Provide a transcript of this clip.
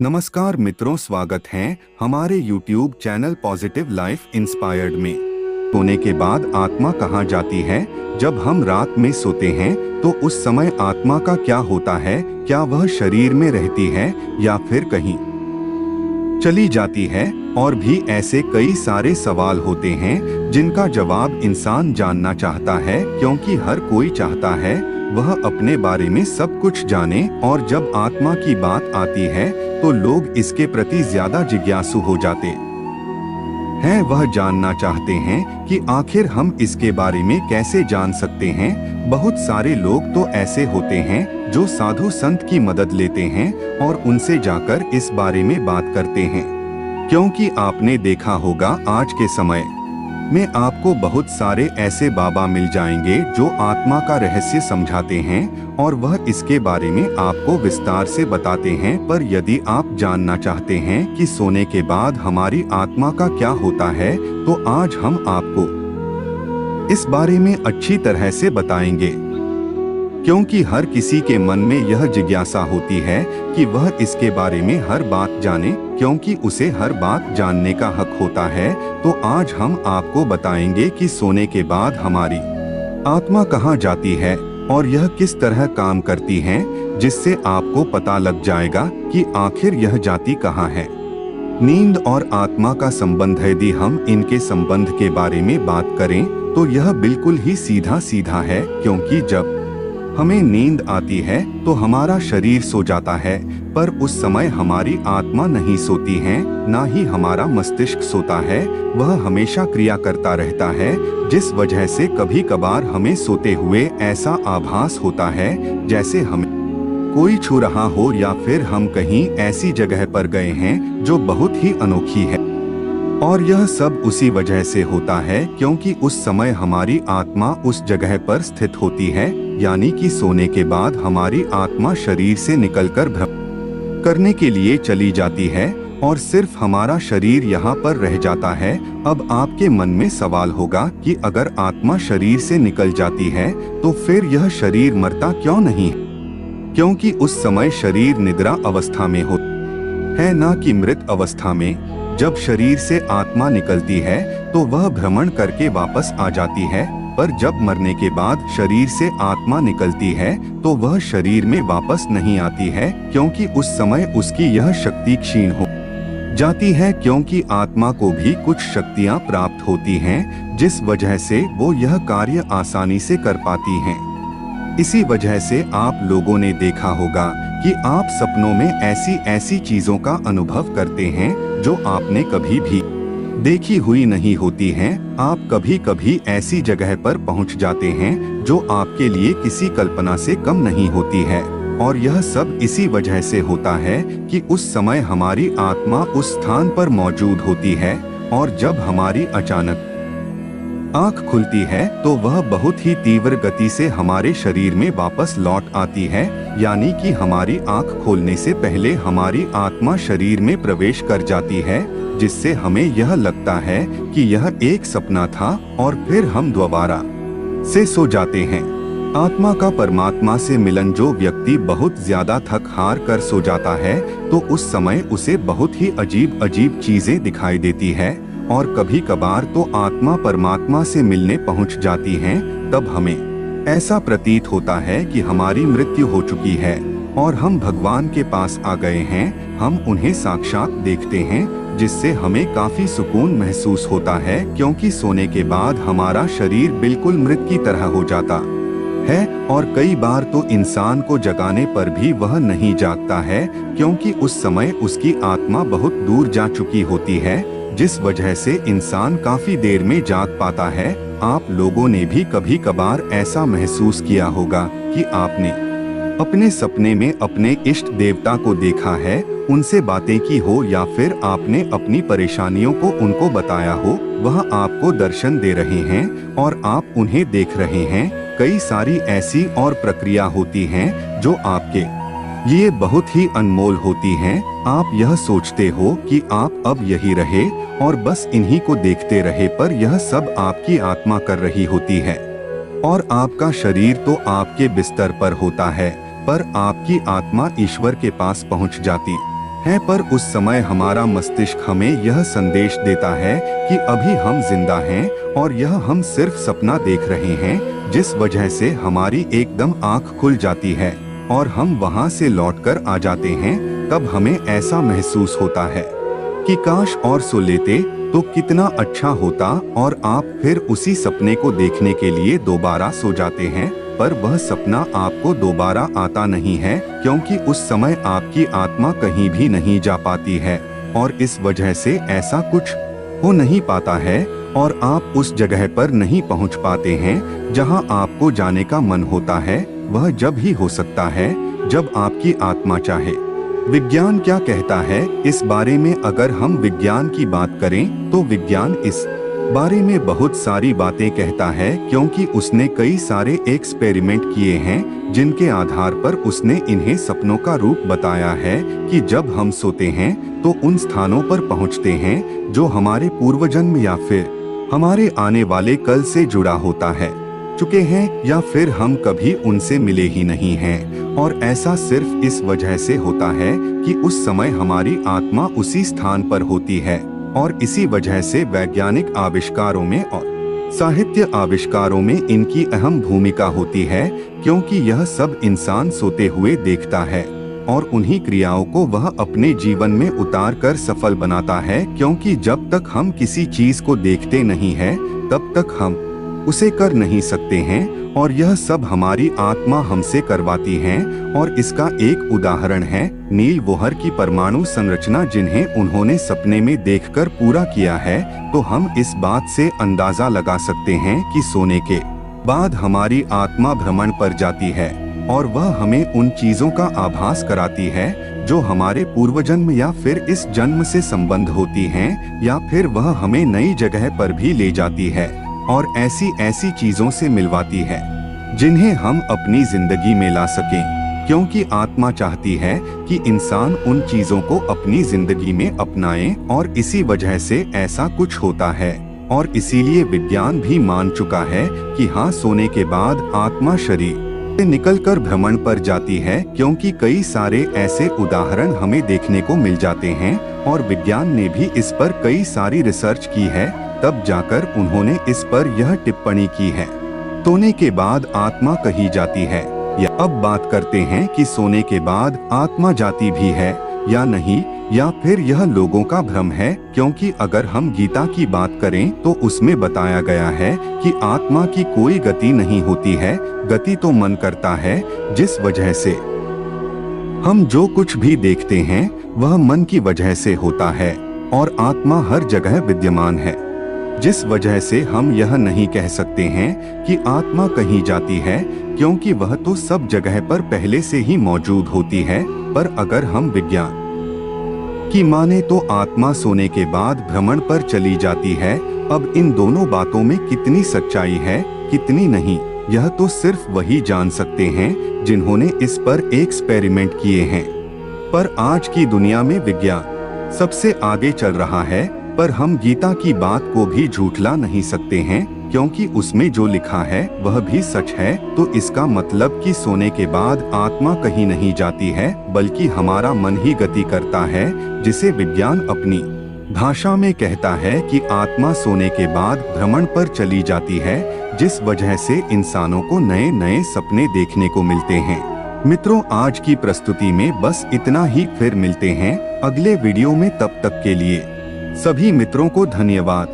नमस्कार मित्रों, स्वागत है हमारे YouTube channel positive life inspired में। सोने के बाद आत्मा कहाँ जाती है? जब हम रात में सोते हैं तो उस समय आत्मा का क्या होता है? क्या वह शरीर में रहती है या फिर कहीं चली जाती है? और भी ऐसे कई सारे सवाल होते हैं जिनका जवाब इंसान जानना चाहता है, क्योंकि हर कोई चाहता है वह अपने बारे में सब कुछ जाने। और जब आत्मा की बात आती है तो लोग इसके प्रति ज्यादा जिज्ञासु हो जाते हैं। वह जानना चाहते हैं कि आखिर हम इसके बारे में कैसे जान सकते हैं। बहुत सारे लोग तो ऐसे होते हैं जो साधु संत की मदद लेते हैं और उनसे जाकर इस बारे में बात करते हैं, क्योंकि आपने देखा होगा आज के समय में आपको बहुत सारे ऐसे बाबा मिल जाएंगे जो आत्मा का रहस्य समझाते हैं और वह इसके बारे में आपको विस्तार से बताते हैं। पर यदि आप जानना चाहते हैं कि सोने के बाद हमारी आत्मा का क्या होता है, तो आज हम आपको इस बारे में अच्छी तरह से बताएंगे, क्योंकि हर किसी के मन में यह जिज्ञासा होती है कि वह इसके बारे में हर बात जाने, क्योंकि उसे हर बात जानने का हक होता है। तो आज हम आपको बताएंगे कि सोने के बाद हमारी आत्मा कहाँ जाती है और यह किस तरह काम करती है, जिससे आपको पता लग जाएगा कि आखिर यह जाती कहाँ है। नींद और आत्मा का संबंध, यदि हम इनके संबंध के बारे में बात करें तो यह बिल्कुल ही सीधा सीधा है, क्योंकि जब हमें नींद आती है तो हमारा शरीर सो जाता है, पर उस समय हमारी आत्मा नहीं सोती है, ना ही हमारा मस्तिष्क सोता है। वह हमेशा क्रिया करता रहता है, जिस वजह से कभी कभार हमें सोते हुए ऐसा आभास होता है जैसे हमें कोई छू रहा हो, या फिर हम कहीं ऐसी जगह पर गए हैं जो बहुत ही अनोखी है। और यह सब उसी वजह से होता है क्योंकि उस समय हमारी आत्मा उस जगह पर स्थित होती है, यानी कि सोने के बाद हमारी आत्मा शरीर से निकलकर भ्रमण करने के लिए चली जाती है और सिर्फ हमारा शरीर यहाँ पर रह जाता है। अब आपके मन में सवाल होगा कि अगर आत्मा शरीर से निकल जाती है तो फिर यह शरीर मरता क्यों नहीं है? क्योंकि उस समय शरीर निद्रा अवस्था में होता है, ना कि मृत अवस्था में। जब शरीर से आत्मा निकलती है तो वह भ्रमण करके वापस आ जाती है, पर जब मरने के बाद शरीर से आत्मा निकलती है तो वह शरीर में वापस नहीं आती है, क्योंकि उस समय उसकी यह शक्ति क्षीण हो जाती है, क्योंकि आत्मा को भी कुछ शक्तियां प्राप्त होती हैं, जिस वजह से वो यह कार्य आसानी से कर पाती हैं। इसी वजह से आप लोगों ने देखा होगा कि आप सपनों में ऐसी ऐसी चीजों का अनुभव करते हैं जो आपने कभी भी देखी हुई नहीं होती हैं। आप कभी कभी ऐसी जगह पर पहुंच जाते हैं जो आपके लिए किसी कल्पना से कम नहीं होती है, और यह सब इसी वजह से होता है कि उस समय हमारी आत्मा उस स्थान पर मौजूद होती है, और जब हमारी अचानक आँख खुलती है तो वह बहुत ही तीव्र गति से हमारे शरीर में वापस लौट आती है, यानी कि हमारी आँख खोलने से पहले हमारी आत्मा शरीर में प्रवेश कर जाती है, जिससे हमें यह लगता है कि यह एक सपना था और फिर हम दोबारा से सो जाते हैं। आत्मा का परमात्मा से मिलन, जो व्यक्ति बहुत ज्यादा थक हार कर सो जाता है तो उस समय उसे बहुत ही अजीब अजीब चीजें दिखाई देती है, और कभी कभार तो आत्मा परमात्मा से मिलने पहुंच जाती हैं। तब हमें ऐसा प्रतीत होता है कि हमारी मृत्यु हो चुकी है और हम भगवान के पास आ गए हैं। हम उन्हें साक्षात देखते हैं, जिससे हमें काफी सुकून महसूस होता है, क्योंकि सोने के बाद हमारा शरीर बिल्कुल मृत की तरह हो जाता है। और कई बार तो इंसान को जगाने पर भी वह नहीं जागता है, क्योंकि उस समय उसकी आत्मा बहुत दूर जा चुकी होती है, जिस वजह से इंसान काफी देर में जाग पाता है। आप लोगों ने भी कभी कभार ऐसा महसूस किया होगा कि आपने अपने सपने में अपने इष्ट देवता को देखा है, उनसे बातें की हो, या फिर आपने अपनी परेशानियों को उनको बताया हो। वह आपको दर्शन दे रहे हैं और आप उन्हें देख रहे हैं। कई सारी ऐसी और प्रक्रिया होती हैं जो आपके ये बहुत ही अनमोल होती हैं। आप यह सोचते हो कि आप अब यही रहे और बस इन्हीं को देखते रहे, पर यह सब आपकी आत्मा कर रही होती है, और आपका शरीर तो आपके बिस्तर पर होता है, पर आपकी आत्मा ईश्वर के पास पहुंच जाती है, पर उस समय हमारा मस्तिष्क हमें यह संदेश देता है कि अभी हम जिंदा हैं और यह हम सिर्फ सपना देख रहे हैं, जिस वजह से हमारी एकदम आंख खुल जाती है और हम वहां से लौटकर आ जाते हैं। तब हमें ऐसा महसूस होता है कि काश और सो लेते तो कितना अच्छा होता, और आप फिर उसी सपने को देखने के लिए दोबारा सो जाते हैं। पर वह सपना आपको दोबारा आता नहीं है, क्योंकि उस समय आपकी आत्मा कहीं भी नहीं जा पाती है और इस वजह से ऐसा कुछ हो नहीं पाता है और आप उस जगह पर नहीं पहुंच पाते हैं जहां आपको जाने का मन होता है। वह जब ही हो सकता है जब आपकी आत्मा चाहे। विज्ञान क्या कहता है इस बारे में? अगर हम विज्ञान की बात करें तो विज्ञान इस बारे में बहुत सारी बातें कहता है, क्योंकि उसने कई सारे एक्सपेरिमेंट किए हैं जिनके आधार पर उसने इन्हें सपनों का रूप बताया है कि जब हम सोते हैं तो उन स्थानों पर पहुंचते हैं जो हमारे पूर्वजन्म या फिर हमारे आने वाले कल से जुड़ा होता है, चुके हैं, या फिर हम कभी उनसे मिले ही नहीं हैं। और ऐसा सिर्फ इस वजह से होता है कि उस समय हमारी आत्मा उसी स्थान पर होती है और इसी वजह से वैज्ञानिक आविष्कारों में और साहित्य आविष्कारों में इनकी अहम भूमिका होती है, क्योंकि यह सब इंसान सोते हुए देखता है और उन्हीं क्रियाओं को वह अपने जीवन में उतार कर सफल बनाता है। क्योंकि जब तक हम किसी चीज को देखते नहीं हैं, तब तक हम उसे कर नहीं सकते हैं, और यह सब हमारी आत्मा हमसे करवाती है। और इसका एक उदाहरण है नील बोहर की परमाणु संरचना, जिन्हें उन्होंने सपने में देखकर पूरा किया है। तो हम इस बात से अंदाजा लगा सकते हैं कि सोने के बाद हमारी आत्मा भ्रमण पर जाती है और वह हमें उन चीजों का आभास कराती है जो हमारे पूर्वजन्म या फिर इस जन्म से संबंध होती हैं, या फिर वह हमें नई जगह पर भी ले जाती है और ऐसी चीजों से मिलवाती है जिन्हें हम अपनी जिंदगी में ला सकें, क्योंकि आत्मा चाहती है कि इंसान उन चीजों को अपनी जिंदगी में अपनाए, और इसी वजह से ऐसा कुछ होता है। और इसीलिए विज्ञान भी मान चुका है कि हाँ, सोने के बाद आत्मा शरीर से निकलकर भ्रमण पर जाती है, क्योंकि कई सारे ऐसे उदाहरण हमें देखने को मिल जाते हैं और विज्ञान ने भी इस पर कई सारी रिसर्च की है। तब जाकर उन्होंने इस पर यह टिप्पणी की है, सोने के बाद आत्मा कही जाती है। या अब बात करते हैं कि सोने के बाद आत्मा जाती भी है या नहीं, या फिर यह लोगों का भ्रम है। क्योंकि अगर हम गीता की बात करें तो उसमें बताया गया है कि आत्मा की कोई गति नहीं होती है, गति तो मन करता है, जिस वजह से हम जो कुछ भी देखते हैं वह मन की वजह से होता है, और आत्मा हर जगह विद्यमान है, जिस वजह से हम यह नहीं कह सकते हैं कि आत्मा कहीं जाती है, क्योंकि वह तो सब जगह पर पहले से ही मौजूद होती है। पर अगर हम विज्ञान की माने तो आत्मा सोने के बाद भ्रमण पर चली जाती है। अब इन दोनों बातों में कितनी सच्चाई है, कितनी नहीं, यह तो सिर्फ वही जान सकते हैं जिन्होंने इस पर एक्सपेरिमेंट किए हैं। पर आज की दुनिया में विज्ञान सबसे आगे चल रहा है, पर हम गीता की बात को भी झूठला नहीं सकते हैं, क्योंकि उसमें जो लिखा है वह भी सच है। तो इसका मतलब कि सोने के बाद आत्मा कहीं नहीं जाती है, बल्कि हमारा मन ही गति करता है, जिसे विज्ञान अपनी भाषा में कहता है कि आत्मा सोने के बाद भ्रमण पर चली जाती है, जिस वजह से इंसानों को नए नए सपने देखने को मिलते हैं। मित्रों, आज की प्रस्तुति में बस इतना ही। फिर मिलते हैं अगले वीडियो में, तब तक के लिए सभी मित्रों को धन्यवाद।